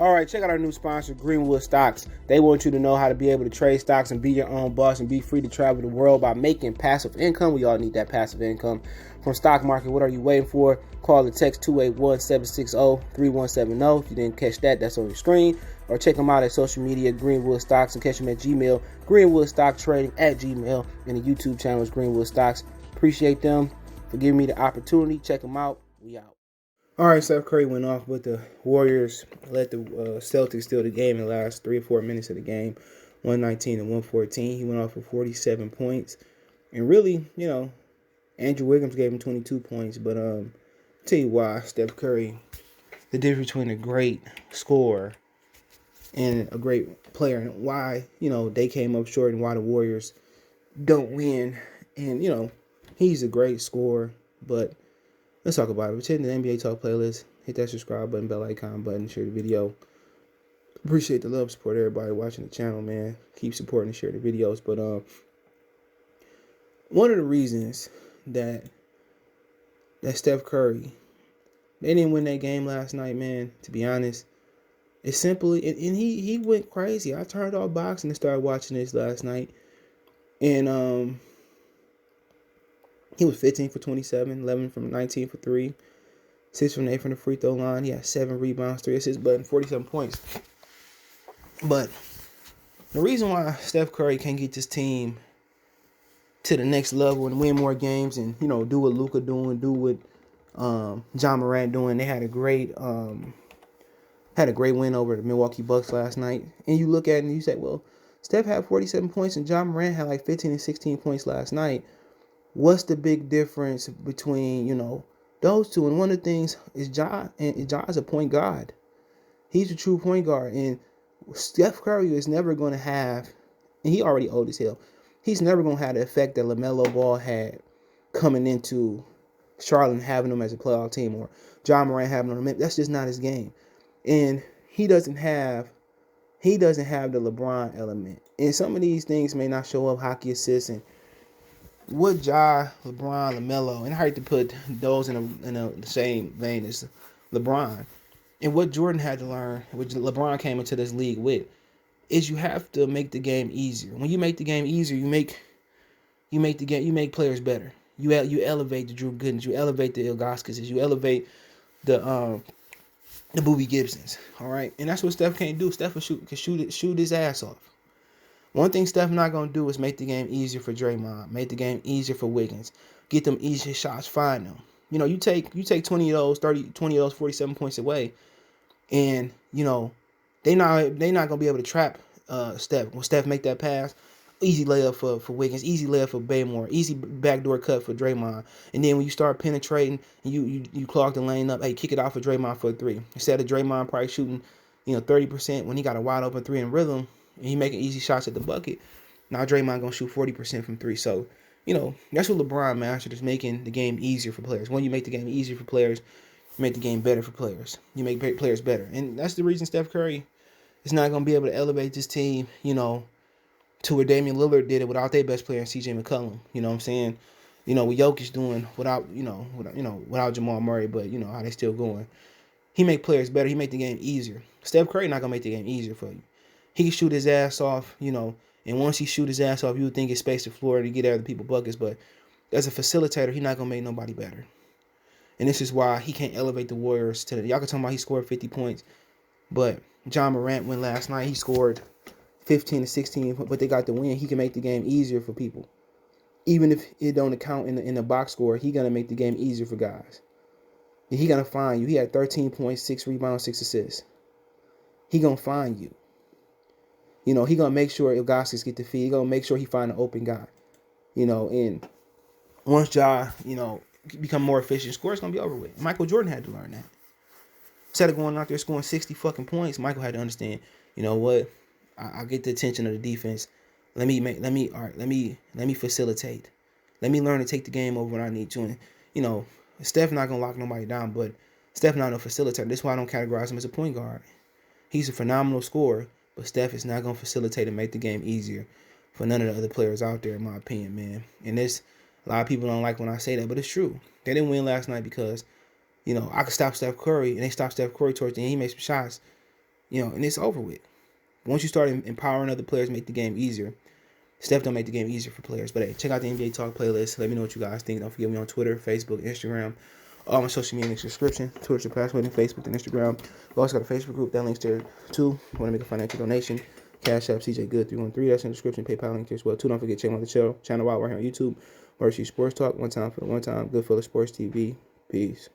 All right, check out our new sponsor, Greenwood Stocks. They want you to know how to be able to trade stocks and be your own boss and be free to travel the world by making passive income. We all need that passive income from stock market. What are you waiting for? Call or text 281-760-3170. If you didn't catch that, that's on your screen. Or check them out at social media, Greenwood Stocks, and catch them at Gmail, greenwoodstocktrading at Gmail, and the YouTube channel is Greenwood Stocks. Appreciate them for giving me the opportunity. Check them out. We out. All right, Steph Curry went off with the Warriors, let the Celtics steal the game in the last 3 or 4 minutes of the game, 119 and 114. He went off for 47 points. And really, Andrew Wiggins gave him 22 points. But I'll tell you why, Steph Curry, the difference between a great scorer and a great player, and why, they came up short and why the Warriors don't win. And, he's a great scorer, but let's talk about it. Attend the NBA Talk playlist. Hit that subscribe button, bell icon button, share the video. Appreciate the love, support everybody watching the channel, man. Keep supporting and share the videos. But one of the reasons that Steph Curry, they didn't win that game last night, man, to be honest, it's simply, and he went crazy. I turned off boxing and started watching this last night. And he was 15 for 27, 11 from 19 for 3, 6 from 8 from the free throw line. He had 7 rebounds, 3 assists, but 47 points. But the reason why Steph Curry can't get this team to the next level and win more games and, do what Luka doing, do what John Morant doing. They had a great win over the Milwaukee Bucks last night. And you look at it and you say, well, Steph had 47 points and John Morant had like 15 and 16 points last night. What's the big difference between, those two? And one of the things is Ja, and Ja is a point guard. He's a true point guard. And Steph Curry is never going to have, and he already old as hell, he's never going to have the effect that LaMelo Ball had coming into Charlotte and having them as a playoff team, or John Morant having them. That's just not his game. And he doesn't have the LeBron element. And some of these things may not show up, hockey assists and what Ja, LeBron, LaMelo, and I hate to put those in the same vein as LeBron. And what Jordan had to learn, which LeBron came into this league with, is you have to make the game easier. When you make the game easier, you make players better. You elevate the Drew Goodens, you elevate the Ilgauskas, you elevate the Boobie Gibsons. All right, and that's what Steph can't do. Steph can shoot his ass off. One thing Steph not going to do is make the game easier for Draymond, make the game easier for Wiggins, get them easier shots, find them. You take 20 of those, 30, 20 of those 47 points away, and, they not going to be able to trap Steph. When Steph make that pass, easy layup for Wiggins, easy layup for Baymore, easy backdoor cut for Draymond. And then when you start penetrating, you clog the lane up, hey, kick it off for Draymond for a 3. Instead of Draymond probably shooting, 30% when he got a wide open 3 in rhythm, and he making easy shots at the bucket. Now Draymond gonna shoot 40% from 3. So, that's what LeBron mastered, is making the game easier for players. When you make the game easier for players, you make the game better for players. You make players better. And that's the reason Steph Curry is not gonna be able to elevate this team, to where Damian Lillard did it without their best player, CJ McCollum. You know what I'm saying? What Jokic doing without Jamal Murray, but how they still going. He make players better. He make the game easier. Steph Curry not gonna make the game easier for you. He can shoot his ass off, and once he shoot his ass off, you would think it's space to floor to get other people buckets, but as a facilitator, he's not going to make nobody better. And this is why he can't elevate the Warriors to the... Y'all can talk about he scored 50 points, but John Morant went last night. He scored 15 to 16, but they got the win. He can make the game easier for people. Even if it don't account in the box score, he going to make the game easier for guys. And he going to find you. He had 13 points, 6 rebounds, 6 assists. He going to find you. He going to make sure Ilgauskas get the feed. He going to make sure he find an open guy. And once Ja, become more efficient, score is going to be over with. Michael Jordan had to learn that. Instead of going out there scoring 60 fucking points, Michael had to understand, what? I get the attention of the defense. Let me facilitate. Let me learn to take the game over when I need to. And, Steph not going to lock nobody down, but Steph not a facilitator. That's why I don't categorize him as a point guard. He's a phenomenal scorer. But Steph is not going to facilitate and make the game easier for none of the other players out there, in my opinion, man. And a lot of people don't like when I say that, but it's true. They didn't win last night because, I could stop Steph Curry, and they stopped Steph Curry towards the end. He made some shots. and it's over with. Once you start empowering other players, make the game easier. Steph don't make the game easier for players. But hey, check out the NBA Talk playlist. Let me know what you guys think. Don't forget me on Twitter, Facebook, Instagram. All my social media links in the description. Twitch, Password, and Facebook and Instagram. We also got a Facebook group. That link's there too. You want to make a financial donation. Cash App, CJ Good 313. That's in the description. PayPal link there as well too. Don't forget to check out the channel while we're here on YouTube. Varsity Sports Talk. One time for the one time. Goodfellas Sports TV. Peace.